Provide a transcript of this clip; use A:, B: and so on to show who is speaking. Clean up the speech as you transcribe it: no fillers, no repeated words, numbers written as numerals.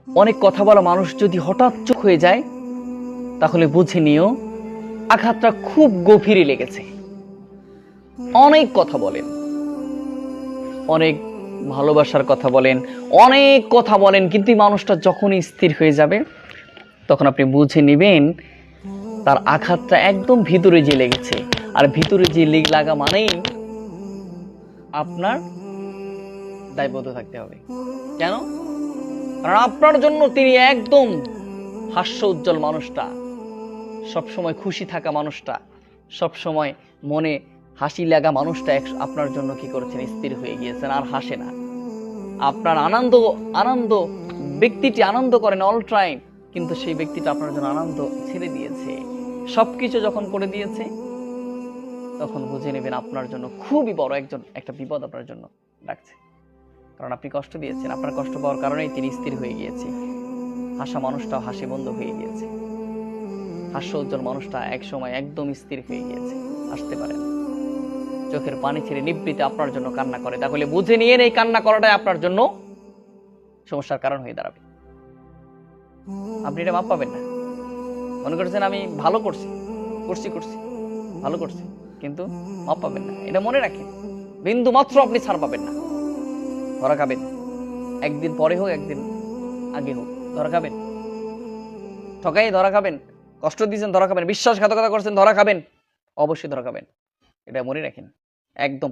A: অনেক কথা বলা মানুষ যদি হঠাৎ চুপ হয়ে যায় তাহলে বুঝে নিও আঘাতটা খুব গভীরে লেগেছে। অনেক কথা বলেন, অনেক ভালোবাসার কথা বলেন, অনেক কথা বলেন, কিন্তু মানুষটা যখনই স্থির হয়ে যাবে তখন আপনি বুঝে নেবেন তার আঘাতটা একদম ভিতরে যে লেগেছে। আর ভিতরে যে লাগা মানেই আপনার দায়বদ্ধ থাকতে হবে। কেন? কারণ আপনার জন্য তিনি একদম হাস্য উজ্জ্বল মানুষটা, সবসময় খুশি থাকা মানুষটা, সবসময় মনে হাসি লাগা মানুষটা আপনার জন্য কি করেছেন? স্থির হয়ে গিয়েছেন, আর হাসে না। আপনার আনন্দ ব্যক্তিটি আনন্দ করেন অল টাইম, কিন্তু সেই ব্যক্তিটা আপনার জন্য আনন্দ ছেড়ে দিয়েছে, সবকিছু যখন করে দিয়েছে তখন বুঝে নেবেন আপনার জন্য খুবই বড় একটা বিপদ আপনার জন্য ডাকছে। কারণ আপনি কষ্ট দিয়েছেন, আপনার কষ্ট পাওয়ার কারণেই তিনি স্থির হয়ে গিয়েছে। হাসা মানুষটাও হাসি বন্ধ হয়ে গিয়েছে, হাস্য উজ্জ্বল মানুষটা এক সময় একদম স্থির হয়ে গিয়েছে, আসতে পারেন। চোখের পানি ছেড়ে নিবৃতে আপনার জন্য কান্না করে, তাহলে বুঝে নিয়ে এই কান্না করাটাই আপনার জন্য সমস্যার কারণ হয়ে দাঁড়াবে। আপনি এটা মাপ পাবেন না। মনে করছেন আমি ভালো করছি, ভালো করছি, কিন্তু মাপ পাবেন না। এটা মনে রাখেন, বিন্দু মাত্র আপনি ছাড় পাবেন না। ধরা খাবেন, একদিন পরে হোক একদিন আগে হোক ধরা খাবেন। ঠকাই ধরা খাবেন, কষ্ট দিয়েছেন ধরা খাবেন, বিশ্বাসঘাতকতা করছেন ধরা খাবেন, অবশ্যই ধরা খাবেন। এটা মনে রাখেন একদম।